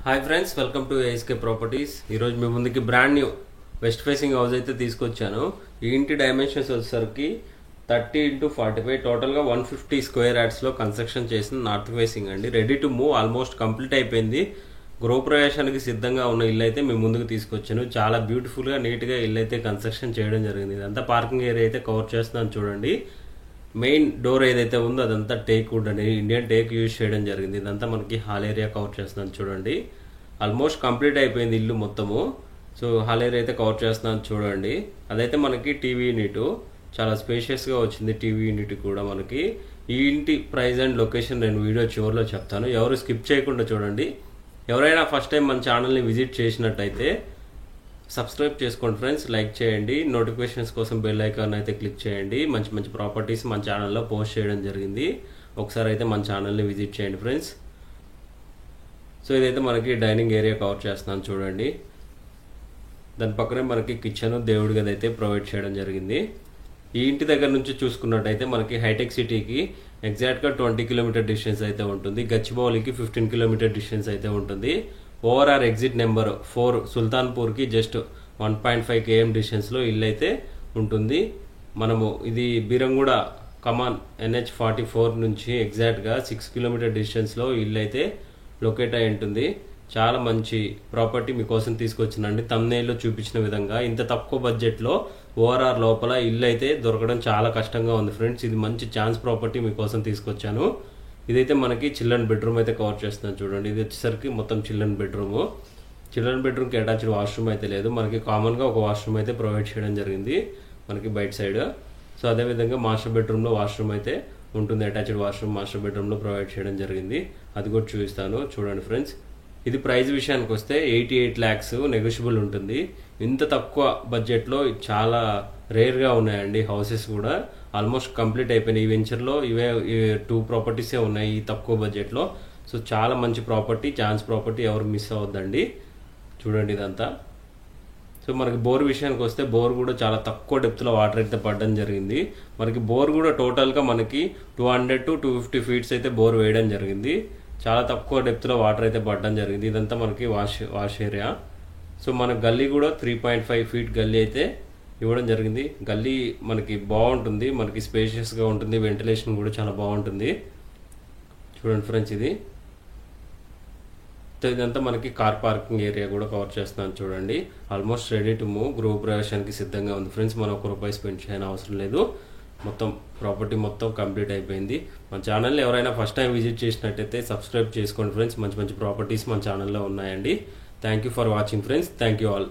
Hi friends, welcome to ASK properties. ఈరోజు మీ ముందుకి brand new west facing house అయితే తీసుకొచ్చాను. ఈ ఇంటి డైమెన్షన్స్ వచ్చేసరికి 30x45, టోటల్గా 150 స్క్వేర్ యార్డ్స్లో కన్స్ట్రక్షన్ చేసిన నార్త్ ఫేసింగ్ అండి. Ready to move, almost complete అయిపోయింది. గృహప్రవేశానికి సిద్ధంగా ఉన్న ఇల్లు అయితే మీ ముందుకు తీసుకొచ్చాను. చాలా బ్యూటిఫుల్గా నీట్గా ఇల్లు అయితే కన్స్ట్రక్షన్ చేయడం జరిగింది. ఇదంతా పార్కింగ్ ఏరియా అయితే కవర్ చేస్తున్నాను చూడండి. మెయిన్ డోర్ ఏదైతే ఉందో అదంతా టేక్ వుడ్ అండి, ఇండియన్ టేక్ యూజ్ చేయడం జరిగింది. ఇదంతా మనకి హాల్ ఏరియా కవర్ చేస్తున్నాను చూడండి. ఆల్మోస్ట్ కంప్లీట్ అయిపోయింది ఇల్లు మొత్తము. సో హాల్ ఏరియా అయితే కవర్ చేస్తున్నాను చూడండి. అదైతే మనకి టీవీ యూనిట్ చాలా స్పేషియస్గా వచ్చింది. టీవీ యూనిట్ కూడా మనకి. ఈ ఇంటి ప్రైస్ అండ్ లొకేషన్ నేను వీడియో చివరిలో చెప్తాను, ఎవరు స్కిప్ చేయకుండా చూడండి. ఎవరైనా ఫస్ట్ టైం మన ఛానల్ని విజిట్ చేసినట్టయితే సబ్స్క్రైబ్ చేసుకోండి ఫ్రెండ్స్, లైక్ చేయండి, నోటిఫికేషన్స్ కోసం బెల్ ఐకాన్ అయితే క్లిక్ చేయండి. మంచి మంచి ప్రాపర్టీస్ మన ఛానల్లో పోస్ట్ చేయడం జరిగింది. ఒకసారి అయితే మన ఛానల్ని విజిట్ చేయండి ఫ్రెండ్స్. సో ఇదైతే మనకి డైనింగ్ ఏరియా కవర్ చేస్తున్నాను చూడండి. దాని పక్కనే మనకి కిచెన్, దేవుడి గది అయితే ప్రొవైడ్ చేయడం జరిగింది. ఈ ఇంటి దగ్గర నుంచి చూసుకున్నట్టయితే మనకి హైటెక్ సిటీకి ఎగ్జాక్ట్గా 20 కిలోమీటర్ డిస్టెన్స్ అయితే ఉంటుంది. గచ్చిబౌలికి 15 కిలోమీటర్ డిస్టెన్స్ అయితే ఉంటుంది. ఓవరాల్ ఎగ్జిట్ నెంబర్ 4 సుల్తాన్పూర్కి జస్ట్ 1.5 km డిస్టెన్స్లో ఇల్లు అయితే ఉంటుంది. మనము ఇది బీరంగూడ కమాన్ NH44 నుంచి ఎగ్జాక్ట్గా 6 కిలోమీటర్ డిస్టెన్స్లో ఇల్లు అయితే లొకేట్ అయి ఉంటుంది. చాలా మంచి ప్రాపర్టీ మీకోసం తీసుకొచ్చిందండి. తమ్నేల్లో చూపించిన విధంగా ఇంత తక్కువ బడ్జెట్లో ఓఆర్ఆర్ లోపల ఇల్లు అయితే దొరకడం చాలా కష్టంగా ఉంది ఫ్రెండ్స్. ఇది మంచి ఛాన్స్ ప్రాపర్టీ మీకోసం తీసుకొచ్చాను. ఇదైతే మనకి చిల్డ్రన్ బెడ్రూమ్ అయితే కవర్ చేస్తున్నాను చూడండి. ఇది వచ్చేసరికి మొత్తం చిల్డ్రన్ బెడ్రూమ్కి అటాచ్డ్ వాష్రూమ్ అయితే లేదు. మనకి కామన్గా ఒక వాష్రూమ్ అయితే ప్రొవైడ్ చేయడం జరిగింది మనకి బయట సైడ్. సో అదేవిధంగా మాస్టర్ బెడ్రూమ్లో వాష్రూమ్ అయితే ఉంటుంది. అటాచ్డ్ వాష్రూమ్ మాస్టర్ బెడ్రూమ్లో ప్రొవైడ్ చేయడం జరిగింది. అది కూడా చూపిస్తాను చూడండి ఫ్రెండ్స్. ఇది ప్రైస్ విషయానికి వస్తే 88 lakhs నెగోషియబుల్ ఉంటుంది. ఇంత తక్కువ బడ్జెట్లో చాలా రేర్గా ఉన్నాయండి హౌసెస్ కూడా. ఆల్మోస్ట్ కంప్లీట్ అయిపోయినాయి. ఈ వెంచర్లో ఇవే 2 ప్రాపర్టీసే ఉన్నాయి ఈ తక్కువ బడ్జెట్లో. సో చాలా మంచి ప్రాపర్టీ, ఛాన్స్ ప్రాపర్టీ, ఎవరు మిస్ అవ్వద్దండి. చూడండి ఇదంతా. సో మనకి బోర్ విషయానికి వస్తే బోర్ కూడా చాలా తక్కువ డెప్త్లో వాటర్ అయితే పడడం జరిగింది. మనకి బోర్ కూడా టోటల్గా మనకి 200 to 250 feet అయితే బోర్ వేయడం జరిగింది. చాలా తక్కువ డెప్త్లో వాటర్ అయితే పడడం జరిగింది. ఇదంతా మనకి వాష్ ఏరియా. సో మన గల్లీ కూడా 3.5 feet గల్లీ అయితే ఇవ్వడం జరిగింది. గల్లీ మనకి బాగుంటుంది, మనకి స్పేషియస్గా ఉంటుంది, వెంటిలేషన్ కూడా చాలా బాగుంటుంది. చూడండి ఫ్రెండ్స్ ఇది. ఇదంతా మనకి కార్ పార్కింగ్ ఏరియా కూడా కవర్ చేస్తున్నాను చూడండి. ఆల్మోస్ట్ రెడీ టు మూవ్, గృహప్రవేశానికి సిద్ధంగా ఉంది ఫ్రెండ్స్. మనం ₹1 స్పెండ్ చేయని అవసరం లేదు. మొత్తం ప్రాపర్టీ మొత్తం కంప్లీట్ అయిపోయింది. మన ఛానల్ని ఎవరైనా ఫస్ట్ టైం విజిట్ చేసినట్టయితే సబ్స్క్రైబ్ చేసుకోండి ఫ్రెండ్స్. మంచి మంచి ప్రాపర్టీస్ మన ఛానల్లో ఉన్నాయండి. Thank you for watching friends. Thank you all.